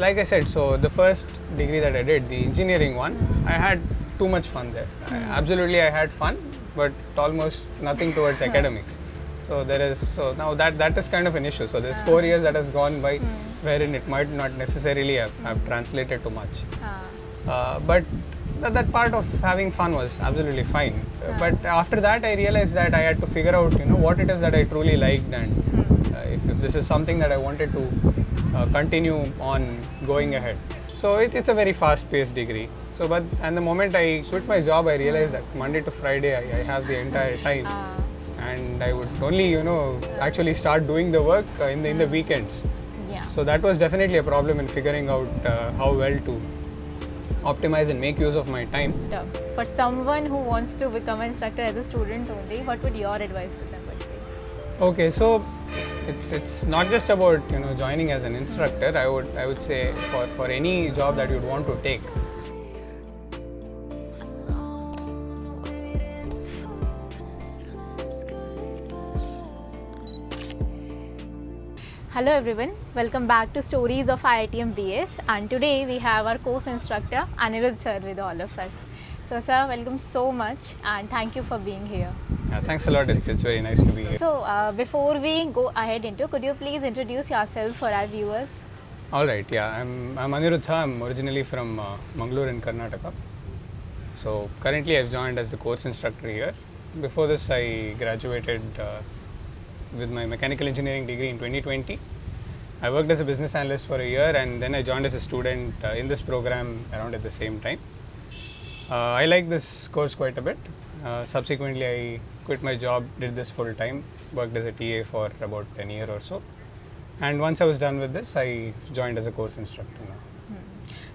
like I said, so the first degree that I did, the engineering one, I had too much fun there. Absolutely, I had fun, but almost nothing towards academics. So now that is kind of an issue. So there's 4 years that has gone by, wherein it might not necessarily have translated to much. But that part of having fun was absolutely fine. But after that, I realized that I had to figure out, what it is that I truly liked, and if this is something that I wanted to continue on going ahead. So it's a very fast-paced degree. And the moment I quit my job, I realized that Monday to Friday I have the entire time, and I would only actually start doing the work in the weekends. Yeah. So that was definitely a problem in figuring out how well to optimize and make use of my time. For someone who wants to become an instructor as a student only, what would your advice to them be? Okay, so it's not just about joining as an instructor. I would say for any job that you'd want to take. Hello everyone, welcome back to Stories of IIT BS, and today we have our course instructor Aniruddha sir with all of us. So sir, welcome so much and thank you for being here. Thanks a lot, it's very nice to be here. So before we go ahead could you please introduce yourself for our viewers? Alright, yeah, I'm Aniruddha. I'm originally from Mangalore in Karnataka. So currently I've joined as the course instructor here. Before this I graduated with my mechanical engineering degree in 2020. I worked as a business analyst for a year, and then I joined as a student in this program around at the same time. I like this course quite a bit. Subsequently, I quit my job, did this full time, worked as a TA for about 10 years or so. And once I was done with this, I joined as a course instructor now.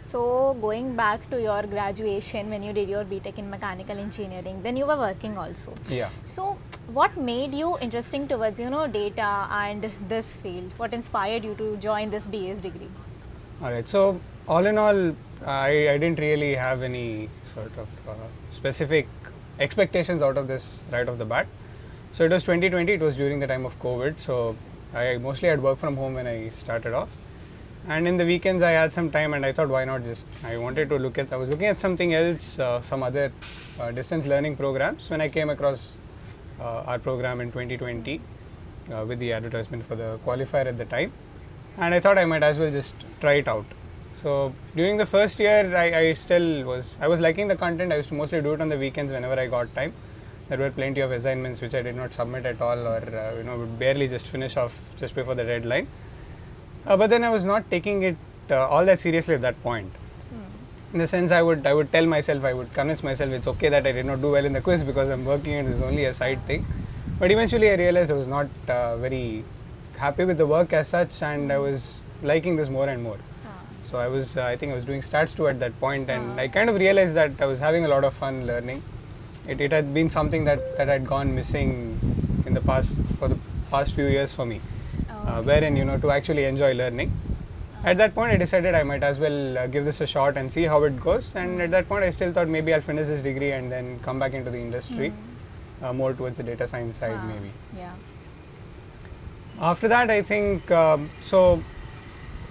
So going back to your graduation, when you did your BTech in mechanical engineering, then you were working also. Yeah. So what made you interesting towards data and this field? What inspired you to join this BS degree? Alright, so all in all, I didn't really have any sort of specific expectations out of this right off the bat. So it was 2020, it was during the time of COVID, so I mostly had work from home when I started off. And in the weekends I had some time, and I thought, why not I was looking at something else, some other distance learning programs, when I came across our program in 2020 with the advertisement for the qualifier at the time. And I thought I might as well just try it out. So during the first year, I was liking the content. I used to mostly do it on the weekends whenever I got time. There were plenty of assignments which I did not submit at all, or would barely just finish off just before the deadline. But then I was not taking it all that seriously at that point. In the sense, I would tell myself, I would convince myself it's okay that I did not do well in the quiz because I'm working and it's only a side thing. But eventually I realized I was not very happy with the work as such, and I was liking this more and more. So I think I was doing stats 2 at that point, and I kind of realized that I was having a lot of fun learning. It had been something that had gone missing for the past few years for me. Wherein to actually enjoy learning. At that point I decided I might as well give this a shot and see how it goes, and at that point I still thought maybe I'll finish this degree and then come back into the industry, more towards the data science side maybe. Yeah. After that I think,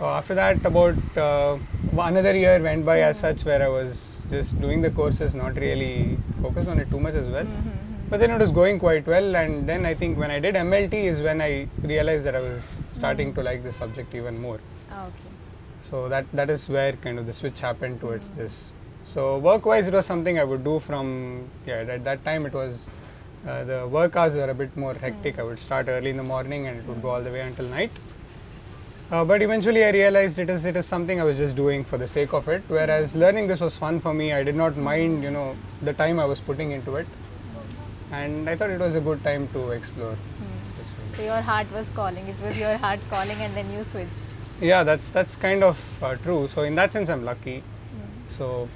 after that about another year went by as such, where I was just doing the courses, not really focused on it too much as well. But then it was going quite well, and then I think when I did MLT is when I realized that I was starting to like this subject even more. Okay. So that is where kind of the switch happened towards this. So work-wise, it was something I would do at that time it was, the work hours were a bit more hectic. I would start early in the morning and it would go all the way until night. But eventually I realized it is something I was just doing for the sake of it, whereas learning this was fun for me. I did not mind, the time I was putting into it. And I thought it was a good time to explore. So your heart was calling. It was your heart calling, and then you switched. Yeah, that's kind of true. So in that sense, I'm lucky. So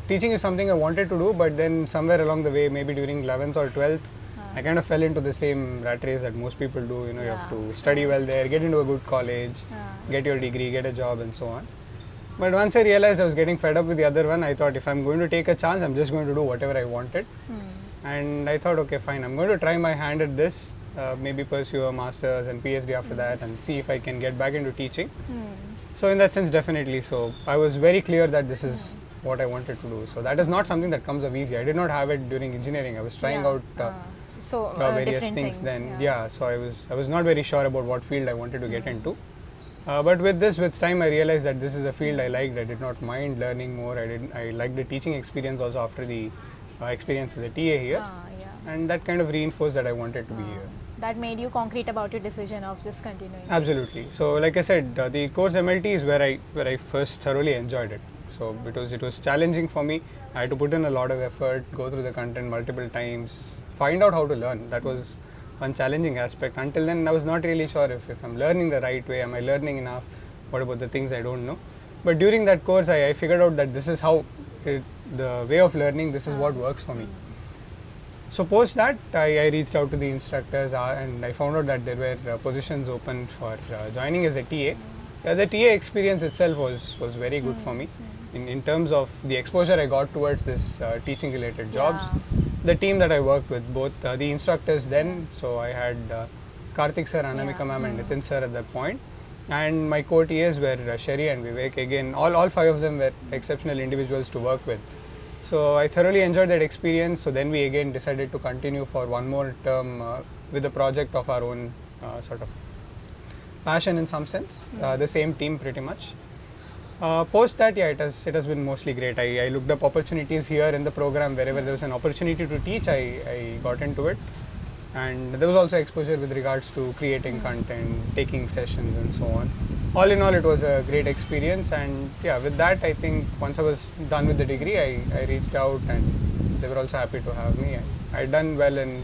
teaching is something I wanted to do, but then somewhere along the way, maybe during 11th or 12th, I kind of fell into the same rat race that most people do. You have to study well there, get into a good college, get your degree, get a job, and so on. But once I realized I was getting fed up with the other one, I thought if I'm going to take a chance, I'm just going to do whatever I wanted. And I thought, okay, fine, I'm going to try my hand at this. maybe pursue a master's and PhD after that, and see if I can get back into teaching. So in that sense, definitely. So I was very clear that this is what I wanted to do. So that is not something that comes up easy. I did not have it during engineering. I was trying out various things then. So I was not very sure about what field I wanted to get into. But with time I realized that this is a field I liked. I did not mind learning more. I liked the teaching experience also after the experience as a TA here. And that kind of reinforced that I wanted to be here. That made you concrete about your decision of just continuing. Absolutely. So like I said, the course MLT is where I first thoroughly enjoyed it. So it was challenging for me. I had to put in a lot of effort, go through the content multiple times, find out how to learn. That was one challenging aspect. Until then, I was not really sure if I'm learning the right way, am I learning enough, what about the things I don't know. But during that course, I figured out that this is how, the way of learning, this is what works for me. So post that, I reached out to the instructors and I found out that there were positions open for joining as a TA. The TA experience itself was very good for me in terms of the exposure I got towards this teaching related jobs. The team that I worked with, both the instructors then, so I had Karthik sir, Anamika ma'am and Nitin sir at that point, and my co-TAs were Sherry and Vivek. Again, all five of them were exceptional individuals to work with. So I thoroughly enjoyed that experience. So then we again decided to continue for one more term with a project of our own sort of passion in some sense, the same team pretty much. Post that, it has been mostly great. I looked up opportunities here in the program. Wherever there was an opportunity to teach, I got into it. And there was also exposure with regards to creating content, taking sessions and so on. All in all, it was a great experience. And with that, I think once I was done with the degree, I reached out and they were also happy to have me. I had done well in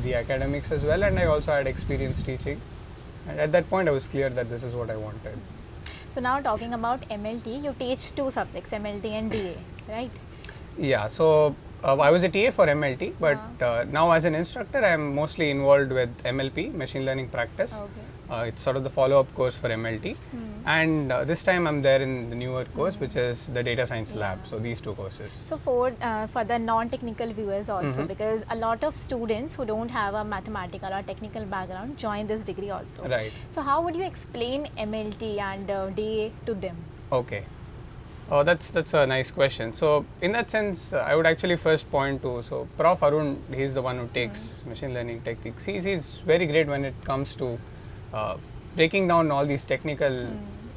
the academics as well, and I also had experience teaching. And at that point, I was clear that this is what I wanted. So now talking about MLT, you teach two subjects, MLT and DA, right? Yeah, so I was a TA for MLT, but now as an instructor, I am mostly involved with MLP, Machine Learning Practice. It's sort of the follow-up course for MLT. And this time I'm there in the newer course, which is the Data Science Lab. So these two courses. So for the non-technical viewers also, because a lot of students who don't have a mathematical or technical background join this degree also. Right. So how would you explain MLT and DA to them? Okay. Oh, that's a nice question. So in that sense, I would actually first point to, so Prof. Arun, he's the one who takes machine learning techniques. He's very great when it comes to breaking down all these technical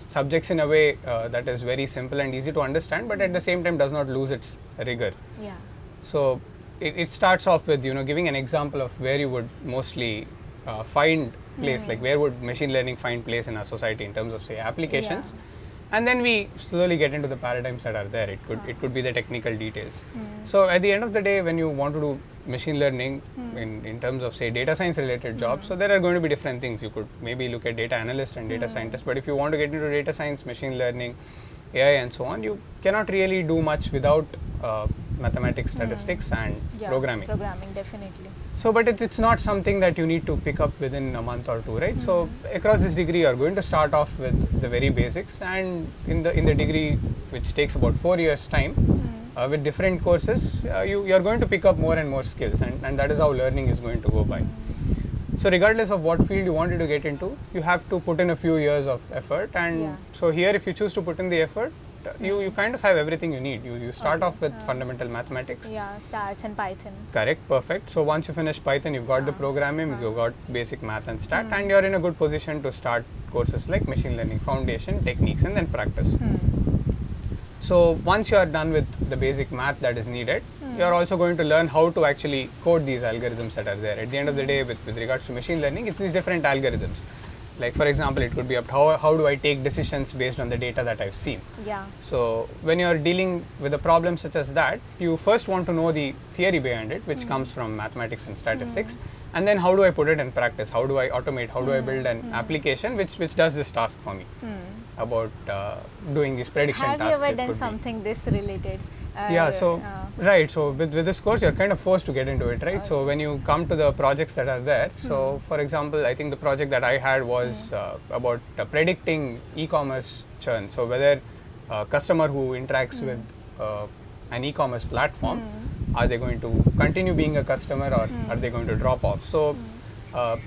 subjects in a way that is very simple and easy to understand, but at the same time does not lose its rigor. Yeah. So it starts off with giving an example of where you would mostly find place, like where would machine learning find place in our society in terms of say applications. And then we slowly get into the paradigms that are there. It could be the technical details. So at the end of the day, when you want to do machine learning in terms of say data science related jobs, so there are going to be different things. You could maybe look at data analyst and data scientist, but if you want to get into data science, machine learning, AI and so on, you cannot really do much without mathematics, statistics and programming. Programming, definitely. So, but it's not something that you need to pick up within a month or two, right? So, across this degree, you are going to start off with the very basics, and in the degree, which takes about 4 years' time, with different courses, you are going to pick up more and more skills, and that is how learning is going to go by. So, regardless of what field you wanted to get into, you have to put in a few years of effort, and so here, if you choose to put in the effort, you kind of have everything you need. You start off with fundamental mathematics. Yeah, stats and Python. Correct, perfect. So once you finish Python, you've got the programming, you've got basic math and stat, and you're in a good position to start courses like machine learning, foundation, techniques, and then practice. So once you are done with the basic math that is needed, you're also going to learn how to actually code these algorithms that are there. At the end of the day, with regards to machine learning, it's these different algorithms. Like for example, it could be up to how do I take decisions based on the data that I've seen. Yeah. So when you're dealing with a problem such as that, you first want to know the theory behind it, which comes from mathematics and statistics, and then how do I put it in practice? How do I automate? How do I build an application which does this task for me? About doing these prediction tasks. Have you ever done something this related? Yeah, so right, so with this course you're kind of forced to get into it, right? So when you come to the projects that are there, so for example, I think the project that I had was about predicting e-commerce churn. So whether a customer who interacts with an e-commerce platform, are they going to continue being a customer or are they going to drop off? So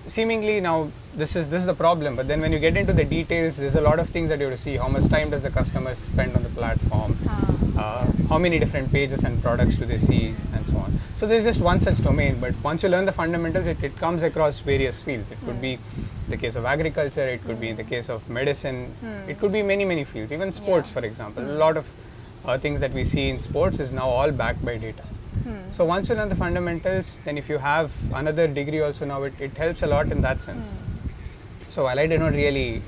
seemingly now this is the problem, but then when you get into the details, there's a lot of things that you have to see. How much time does the customer spend on the platform? How many different pages and products do they see, and so on. So there's just one such domain, but once you learn the fundamentals, it comes across various fields. It could be the case of agriculture, it could be the case of medicine, it could be many fields, even sports, for example. A lot of things that we see in sports is now all backed by data. So once you learn the fundamentals, then if you have another degree also now, it helps a lot in that sense. So while I did not really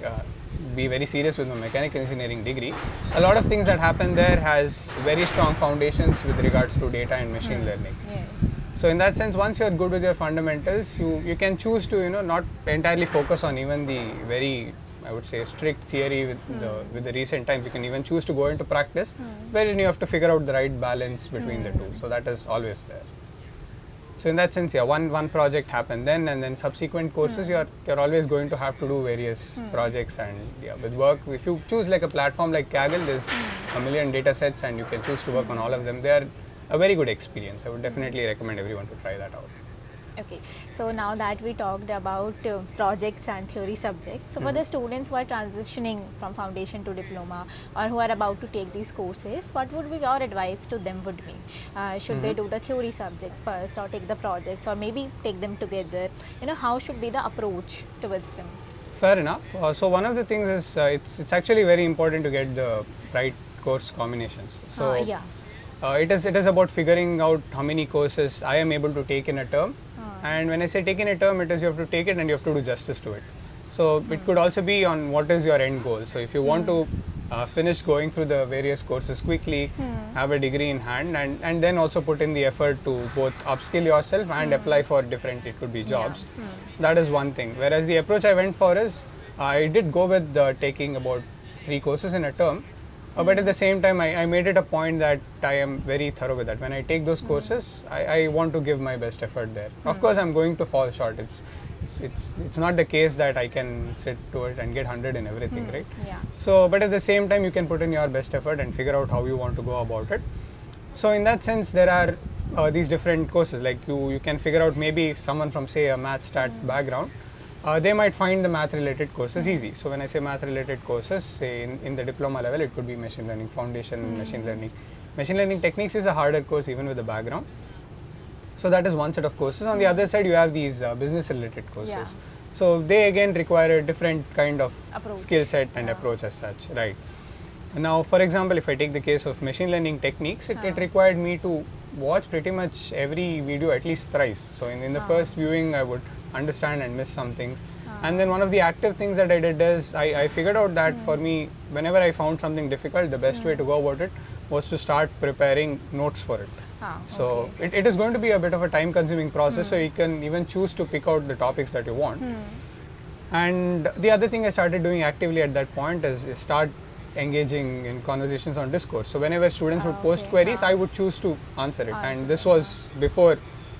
be very serious with my mechanical engineering degree, a lot of things that happen there has very strong foundations with regards to data and machine learning. Yes. So in that sense, once you are good with your fundamentals, you can choose to not entirely focus on even the very, I would say, strict theory with the recent times. You can even choose to go into practice, wherein you have to figure out the right balance between the two. So that is always there. So in that sense, yeah, one project happened then, and then subsequent courses, you're always going to have to do various projects. And yeah, with work, if you choose like a platform like Kaggle, there's a million data sets, and you can choose to work on all of them. They are a very good experience. I would definitely recommend everyone to try that out. Okay, so now that we talked about projects and theory subjects, so for the students who are transitioning from foundation to diploma or who are about to take these courses, what would be your advice to them would be? Should they do the theory subjects first or take the projects, or maybe take them together? How should be the approach towards them? Fair enough. So one of the things is it's actually very important to get the right course combinations. So Yeah. it is about figuring out how many courses I am able to take in a term. And when I say take in a term, it is you have to take it and you have to do justice to it. So it could also be on what is your end goal. So if you want to finish going through the various courses quickly, have a degree in hand, and then also put in the effort to both upskill yourself and apply for different, it could be jobs. That is one thing. Whereas the approach I went for is, I did go with taking about 3 courses in a term. But at the same time, I made it a point that I am very thorough with that. When I take those courses, I want to give my best effort there. Of course, I'm going to fall short. It's not the case that I can sit to it and get 100 in everything, right? Yeah. So, but at the same time, you can put in your best effort and figure out how you want to go about it. So in that sense, there are these different courses. Like you can figure out, maybe someone from, say, a math stat background, they might find the math related courses easy. So when I say math related courses, say in the diploma level, it could be machine learning foundation, machine learning. Machine learning techniques is a harder course even with a background. So that is one set of courses. On the other side, you have these business related courses. Yeah. So they again require a different kind of Approach. skill set and approach as such, right? Now, for example, if I take the case of machine learning techniques, it required me to watch pretty much every video at least thrice. So in the first viewing, I would understand and miss some things. And then one of the active things that I did is, I figured out that for me, whenever I found something difficult, the best way to go about it was to start preparing notes for it. So it is going to be a bit of a time consuming process, so you can even choose to pick out the topics that you want. And the other thing I started doing actively at that point is start engaging in conversations on Discord. So whenever students would post queries, I would choose to answer it. And this was before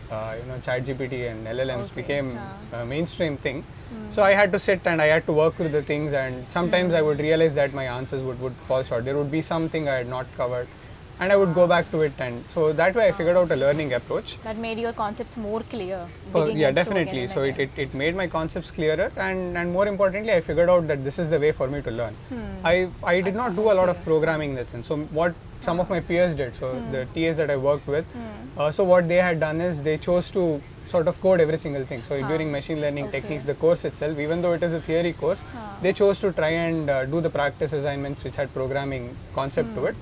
ChatGPT and LLMs became a mainstream thing. So I had to sit and I had to work through the things, and sometimes I would realize that my answers would fall short. There would be something I had not covered, and I would go back to it, and so that way I figured out a learning approach. That made your concepts more clear. Yeah, definitely. So it made my concepts clearer, and more importantly, I figured out that this is the way for me to learn. I did not do a lot of programming in that sense. So what some of my peers did, so the TAs that I worked with, so what they had done is they chose to sort of code every single thing. So during machine learning techniques, the course itself, even though it is a theory course, they chose to try and do the practice assignments which had programming concept to it,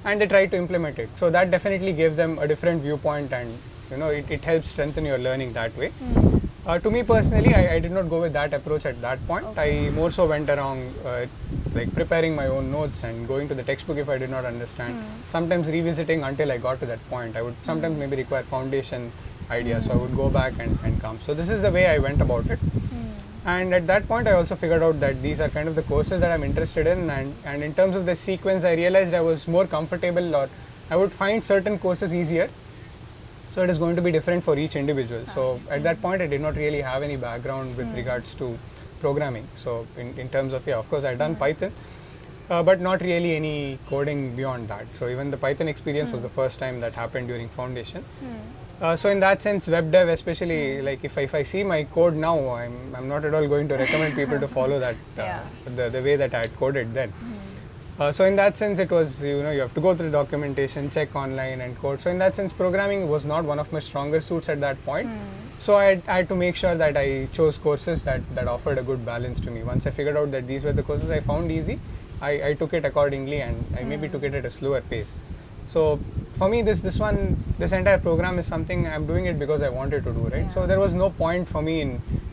and they tried to implement it. So that definitely gave them a different viewpoint, and it helps strengthen your learning that way. To me personally, I did not go with that approach at that point. I more so went around like preparing my own notes and going to the textbook if I did not understand. Sometimes revisiting until I got to that point. I would sometimes maybe require foundation ideas, so I would go back and come. So this is the way I went about it. And at that point, I also figured out that these are kind of the courses that I'm interested in, and in terms of the sequence, I realized I was more comfortable, or I would find certain courses easier. So it is going to be different for each individual. So at that point, I did not really have any background with regards to programming. So in terms of, of course, I'd done Python, but not really any coding beyond that. So even the Python experience was the first time that happened during foundation. So in that sense, web dev, especially like if I see my code now, I'm not at all going to recommend people to follow that the way that I had coded then. So in that sense, it was, you have to go through documentation, check online and code. So in that sense, programming was not one of my stronger suits at that point. So I had to make sure that I chose courses that offered a good balance to me. Once I figured out that these were the courses I found easy, I took it accordingly, and I maybe took it at a slower pace. So for me, this entire program is something I'm doing it because I wanted to do, right? So there was no point for me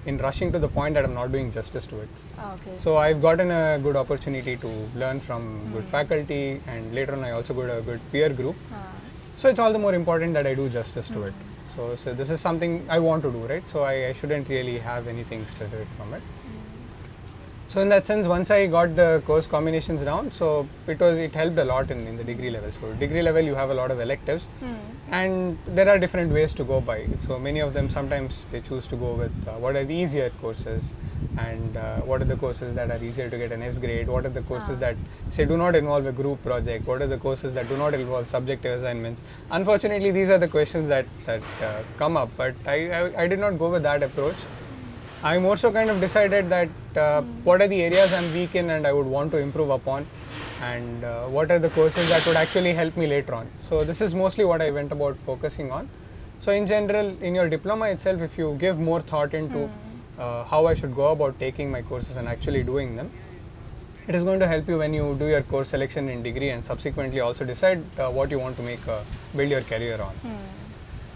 in rushing to the point that I'm not doing justice to it. Okay. So I've gotten a good opportunity to learn from good faculty, and later on I also got a good peer group. So it's all the more important that I do justice to it. So this is something I want to do, right? So I shouldn't really have anything specific from it. So in that sense, once I got the course combinations down, so it helped a lot in the degree level. So degree level, you have a lot of electives, and there are different ways to go by. So many of them, sometimes they choose to go with what are the easier courses, and what are the courses that are easier to get an S grade, what are the courses that say do not involve a group project, what are the courses that do not involve subjective assignments. Unfortunately, these are the questions that come up, but I did not go with that approach. I more so kind of decided that what are the areas I'm weak in and I would want to improve upon, and what are the courses that would actually help me later on. So this is mostly what I went about focusing on. So in general, in your diploma itself, if you give more thought into how I should go about taking my courses and actually doing them, it is going to help you when you do your course selection in degree, and subsequently also decide what you want to build your career on.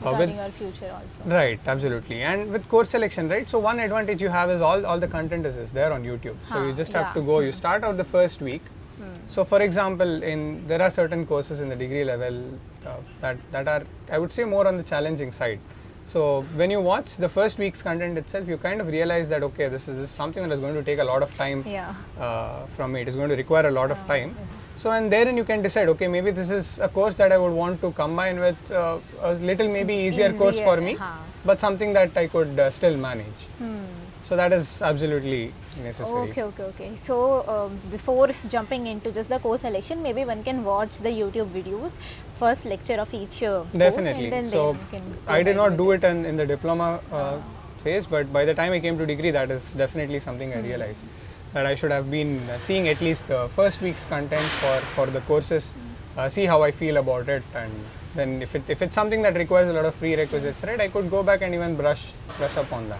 Regarding your future also. Right, absolutely. And with course selection, right, so one advantage you have is all the content is there on YouTube. So you just have to go, you start out the first week. So for example, there are certain courses in the degree level that are, I would say, more on the challenging side. So when you watch the first week's content itself, you kind of realize that, okay, this is something that is going to take a lot of time from me. It is going to require a lot of time. So and therein you can decide, okay, maybe this is a course that I would want to combine with a little maybe easier course for me, but something that I could still manage. So that is absolutely necessary. Okay. So before jumping into just the course selection, maybe one can watch the YouTube videos, first lecture of each course. Definitely. And then so I did not do it in the diploma phase, but by the time I came to degree, that is definitely something I realized. That I should have been seeing at least the first week's content for the courses, see how I feel about it, and then if it's something that requires a lot of prerequisites, right, I could go back and even brush up on that.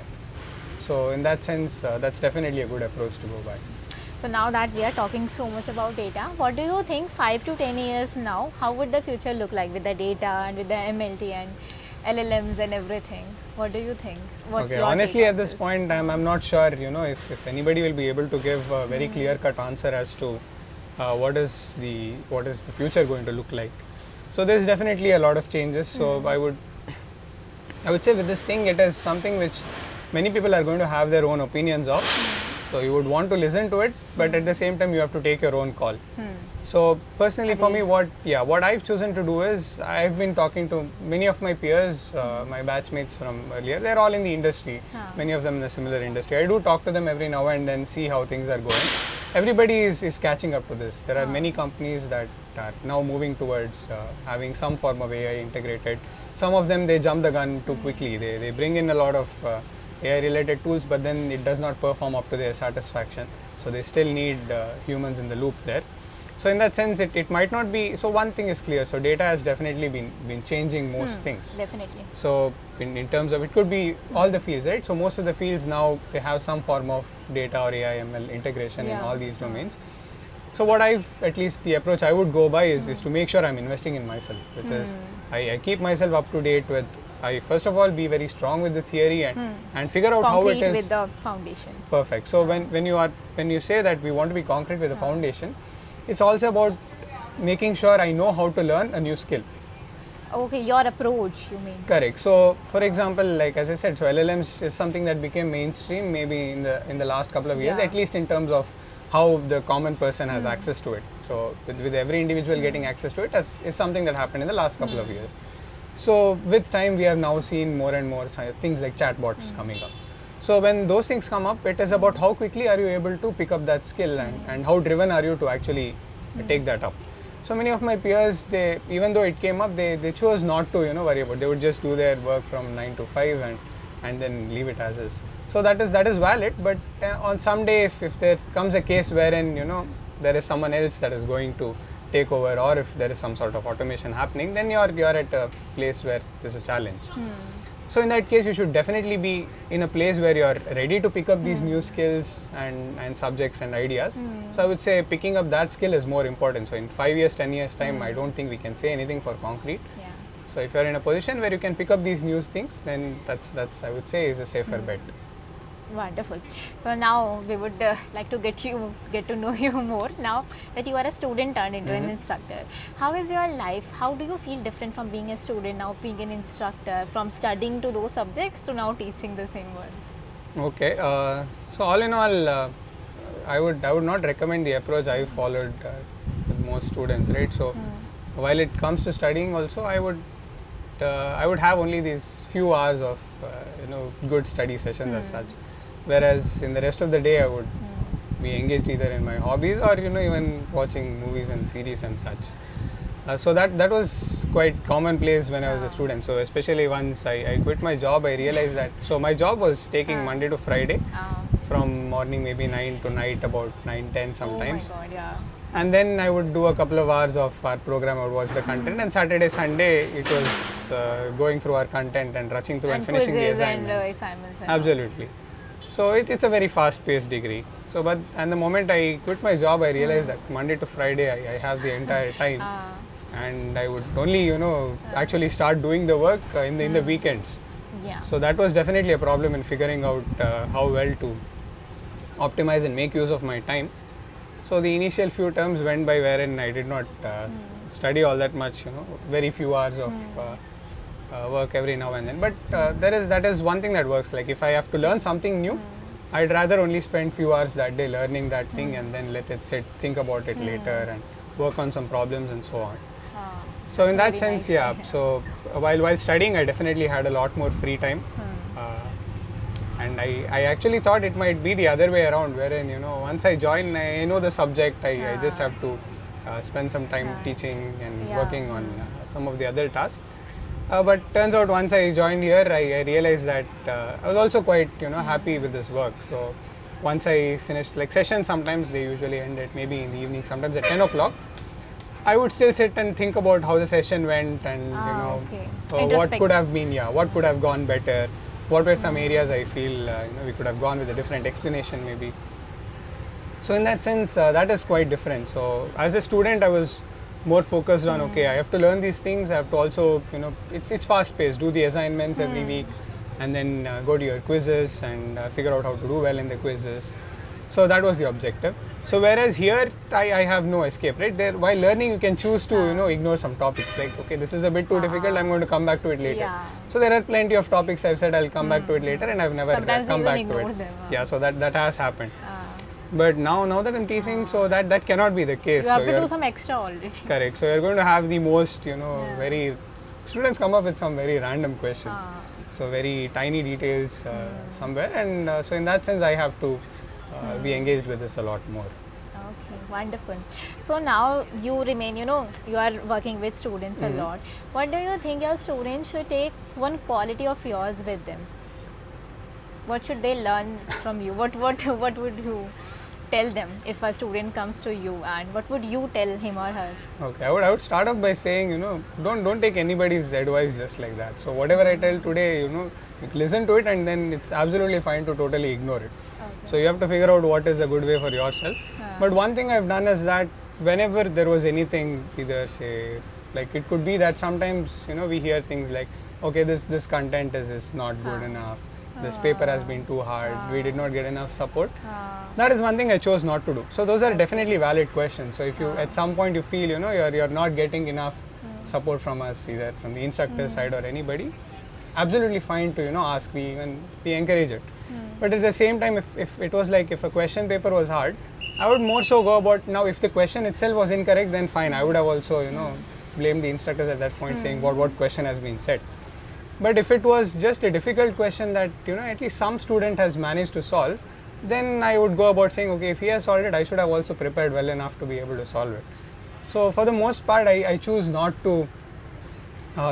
So in that sense, that's definitely a good approach to go by. So now that we are talking so much about data, what do you think 5 to 10 years now, how would the future look like with the data and with the MLT and LLMs and everything? What do you think? What's your honestly, take at this point, I'm not sure, if anybody will be able to give a very clear-cut answer as to what is the future going to look like. So there's definitely a lot of changes. So I would say with this thing, it is something which many people are going to have their own opinions of. So you would want to listen to it, but at the same time, you have to take your own call. So personally, for me, what I've chosen to do is, I've been talking to many of my peers, my batchmates from earlier. They're all in the industry, many of them in a similar industry. I do talk to them every now and then, see how things are going. Everybody is catching up to this. There are many companies that are now moving towards having some form of AI integrated. Some of them, they jump the gun too quickly. They bring in a lot of AI related tools, but then it does not perform up to their satisfaction. So they still need humans in the loop there. So in that sense, it might not be. So one thing is clear. So data has definitely been changing most things. Definitely. So in terms of, it could be all the fields, right? So most of the fields now, they have some form of data or AI ML integration in all these domains. So what at least the approach I would go by is to make sure I'm investing in myself, which is I keep myself up to date with. I first of all be very strong with the theory and figure out how it is. With the foundation. Perfect. So when you say that we want to be concrete with the foundation, it's also about making sure I know how to learn a new skill. Okay, your approach, you mean? Correct. So for example, like as I said, so LLMs is something that became mainstream maybe in the last couple of years, at least in terms of how the common person has access to it. So with every individual getting access to it is something that happened in the last couple of years. So with time, we have now seen more and more things like chatbots coming up. So when those things come up, it is about how quickly are you able to pick up that skill and how driven are you to actually take that up. So many of my peers, they, even though it came up, they chose not to worry about it. They would just do their work from 9 to 5 and then leave it as is. So that is valid, but on some day if there comes a case wherein there is someone else that is going to take over, or if there is some sort of automation happening, then you're at a place where there's a challenge. So in that case, you should definitely be in a place where you're ready to pick up these new skills and subjects and ideas. So I would say picking up that skill is more important. So in 5 years, 10 years time, I don't think we can say anything for concrete. Yeah. So if you're in a position where you can pick up these new things, then that's I would say is a safer bet. Wonderful. So now we would like to get to know you more. Now that you are a student turned into an instructor, how is your life? How do you feel different from being a student now being an instructor, from studying to those subjects to now teaching the same ones? Okay. So all in all, I would not recommend the approach I followed with most students, right? So while it comes to studying, also I would have only these few hours of good study sessions as such. Whereas in the rest of the day, I would be engaged either in my hobbies or even watching movies and series and such. So that was quite commonplace when I was a student. So especially once I quit my job, I realized that. So my job was taking Monday to Friday, from morning maybe 9 to night about 9-10 sometimes. Oh my God, yeah. And then I would do a couple of hours of our program. I would watch the content, and Saturday, Sunday, it was going through our content and rushing through and finishing the assignments. Absolutely. So it's a very fast-paced degree. So, and the moment I quit my job, I realized that Monday to Friday I have the entire time, and I would only actually start doing the work in the weekends. Yeah. So that was definitely a problem in figuring out how well to optimize and make use of my time. So the initial few terms went by wherein I did not study all that much, very few hours of work every now and then. But that is one thing that works. Like if I have to learn something new, I'd rather only spend few hours that day learning that thing and then let it sit, think about it later and work on some problems and so on. So in that sense, nice. So while studying, I definitely had a lot more free time. And I actually thought it might be the other way around, wherein once I join, I know the subject. I just have to spend some time teaching and working on some of the other tasks. But turns out once I joined here, I realized that I was also quite happy with this work. So once I finished, like sessions, sometimes they usually end at maybe in the evening, sometimes at 10 o'clock. I would still sit and think about how the session went and what could have been, what could have gone better. What were some areas I feel we could have gone with a different explanation maybe. So in that sense, that is quite different. So as a student, I was more focused on I have to learn these things. I have to also it's fast paced. Do the assignments every week, and then go to your quizzes and figure out how to do well in the quizzes. So that was the objective. So whereas here I have no escape, right? There, while learning, you can choose to ignore some topics. Like this is a bit too difficult. I'm going to come back to it later. Yeah. So there are plenty of topics I've said I'll come back to it later, and I've never come back to it. Them, Yeah, so that has happened. But now that I'm teaching, so that cannot be the case. You have to do some extra already. Correct. So you're going to have the most very students come up with some very random questions. So very tiny details somewhere, and so in that sense, I have to be engaged with this a lot more. Okay, wonderful. So now you remain, you are working with students a lot. What do you think your students should take one quality of yours with them? What should they learn from you? What would you tell them if a student comes to you, and what would you tell him or her? Okay, I would start off by saying, don't take anybody's advice just like that. So whatever I tell today, you listen to it, and then it's absolutely fine to totally ignore it. Okay. So you have to figure out what is a good way for yourself. But one thing I've done is that whenever there was anything, either say, like it could be that sometimes we hear things like, okay, this content is not good enough. This paper has been too hard. We did not get enough support. That is one thing I chose not to do. So those are definitely valid questions. So if you at some point you feel you're not getting enough support from us, either from the instructor side or anybody, absolutely fine to ask. We encourage it. But at the same time, if it was like if a question paper was hard, I would more so go about, now if the question itself was incorrect, then fine. I would have also blamed the instructors at that point, saying what question has been said. But if it was just a difficult question that at least some student has managed to solve, then I would go about saying, okay, if he has solved it, I should have also prepared well enough to be able to solve it. So for the most part, I choose not to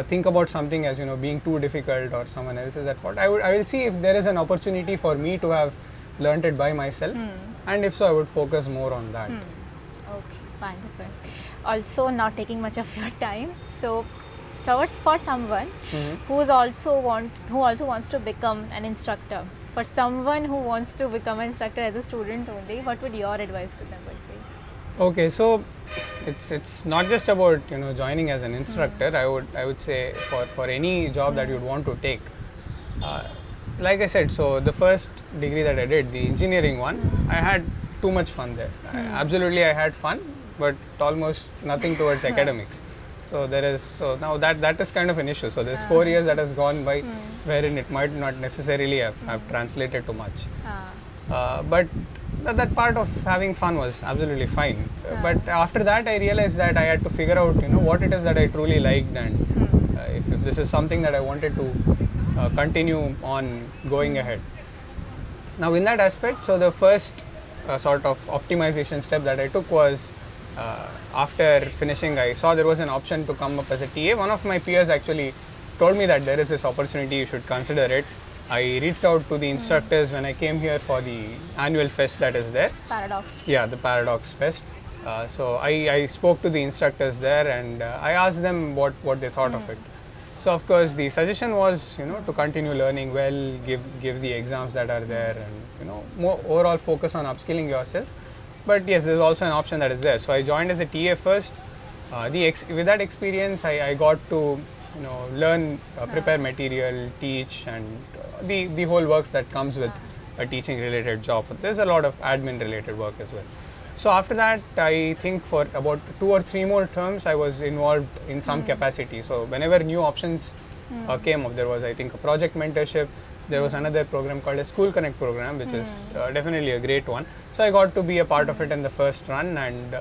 think about something as being too difficult or someone else is at fault. I will see if there is an opportunity for me to have learnt it by myself, and if so, I would focus more on that. Okay, wonderful. Also, not taking much of your time. So it's for someone who also wants to become an instructor. For someone who wants to become an instructor as a student only, what would your advice to them would be? Okay, so it's not just about joining as an instructor. I would say for any job that you'd want to take. Like I said, so the first degree that I did, the engineering one, I had too much fun there. Absolutely, I had fun, but almost nothing towards academics. So now that is kind of an issue. So there's 4 years that has gone by, wherein it might not necessarily have translated to much. But that part of having fun was absolutely fine. But after that, I realized that I had to figure out what it is that I truly liked, and if this is something that I wanted to continue on going ahead. Now in that aspect, so the first sort of optimization step that I took was, after finishing, I saw there was an option to come up as a TA. One of my peers actually told me that there is this opportunity, you should consider it. I reached out to the instructors when I came here for the annual fest that is there. Paradox. Yeah, the Paradox Fest. So I spoke to the instructors there, and I asked them what they thought of it. So of course the suggestion was to continue learning well, give the exams that are there, and more overall focus on upskilling yourself. But yes, there's also an option that is there. So I joined as a TA first. With that experience, I got to learn, prepare material, teach, and the whole works that comes with a teaching related job. There's a lot of admin related work as well. So after that, I think for about 2 or 3 more terms, I was involved in some capacity. So whenever new options came up, there was, I think, a project mentorship. There was another program called a School Connect program, which is definitely a great one. So I got to be a part of it in the first run, and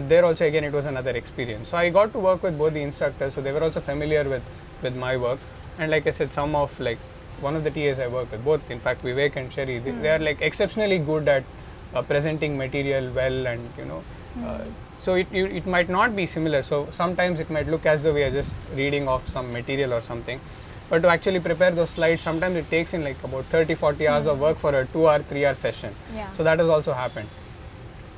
there also again it was another experience. So I got to work with both the instructors, so they were also familiar with my work. And like I said, one of the TAs I work with, both in fact Vivek and Sherry, they are like exceptionally good at presenting material well, and so it might not be similar. So sometimes it might look as though we are just reading off some material or something. But to actually prepare those slides, sometimes it takes in like about 30-40 hours of work for a 2 or 3 hour session. Yeah. So that has also happened.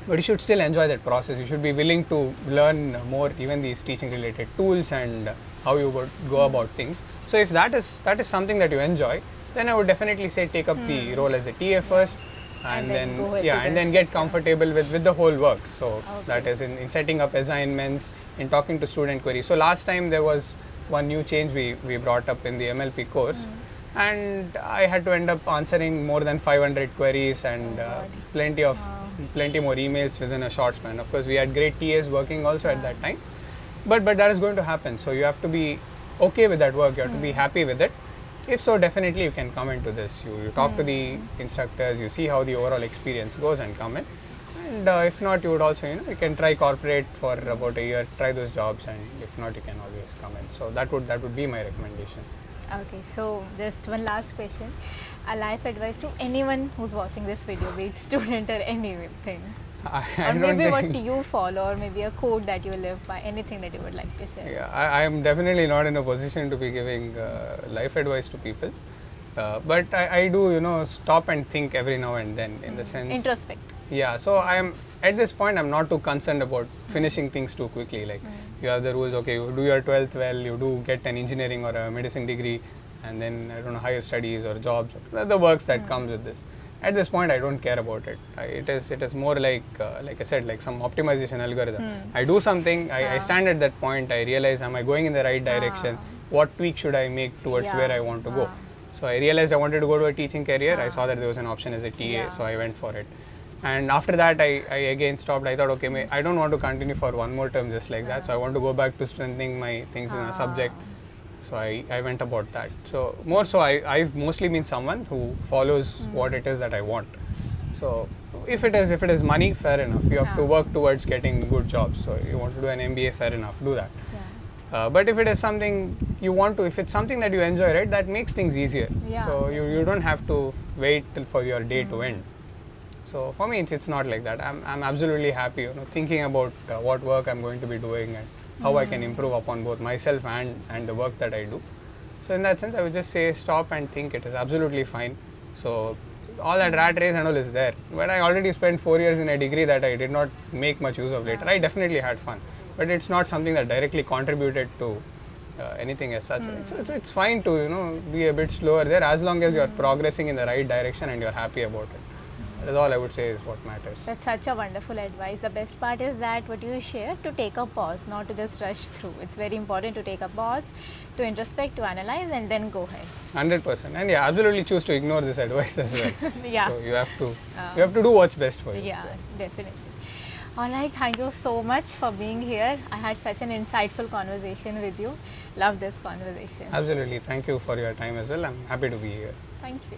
But you should still enjoy that process. You should be willing to learn more, even these teaching related tools and how you would go about things. So if that is something that you enjoy, then I would definitely say take up the role as a TA first, and then get comfortable with the whole work. So that is in setting up assignments, in talking to student queries. So last time there was one new change we brought up in the MLP course, and I had to end up answering more than 500 queries and plenty more emails within a short span. Of course, we had great TAs working also at that time, but that is going to happen. So you have to be okay with that work. You have to be happy with it. If so, definitely you can come into this. You talk to the instructors, you see how the overall experience goes, and come in. And if not, you would also, you can try corporate for about a year, try those jobs, and if not, you can always come in. So that would be my recommendation. Okay, so just one last question. A life advice to anyone who's watching this video, be it student or anything. Or maybe what you follow, or maybe a code that you live by, anything that you would like to share. Yeah, I am definitely not in a position to be giving life advice to people. But I do, stop and think every now and then, in the sense. Introspect. Yeah, so at this point, I'm not too concerned about finishing things too quickly. Like, you have the rules, okay, you do your 12th well, you do get an engineering or a medicine degree, and then, I don't know, higher studies or jobs, the works that comes with this. At this point, I don't care about it. It is more like I said, like some optimization algorithm. I do something, I stand at that point, I realize, am I going in the right direction? What tweak should I make towards where I want to go? So I realized I wanted to go to a teaching career. I saw that there was an option as a TA, so I went for it. And after that, I again stopped. I thought, okay, I don't want to continue for one more term just like that. So I want to go back to strengthening my things in a subject. So I went about that. So more so, I've mostly been someone who follows what it is that I want. So if it is money, fair enough. You have to work towards getting good jobs. So you want to do an MBA, fair enough, do that. But if it is something you want to, if it's something that you enjoy, right, that makes things easier. So you don't have to wait till for your day to end. So for me, it's not like that. I'm absolutely happy, you know, thinking about what work I'm going to be doing and how I can improve upon both myself and the work that I do. So in that sense, I would just say stop and think. It is absolutely fine. So all that rat race and all is there. But I already spent 4 years in a degree that I did not make much use of later. I definitely had fun, but it's not something that directly contributed to anything as such. So it's fine to, you know, be a bit slower there as long as you're progressing in the right direction and you're happy about it. That is all I would say is what matters. That's such a wonderful advice. The best part is that what you share, to take a pause, not to just rush through. It's very important to take a pause, to introspect, to analyze, and then go ahead. 100%. And yeah, absolutely choose to ignore this advice as well. Yeah. So you have to do what's best for you. Yeah, definitely. All right, thank you so much for being here. I had such an insightful conversation with you. Love this conversation. Absolutely. Thank you for your time as well. I'm happy to be here. Thank you.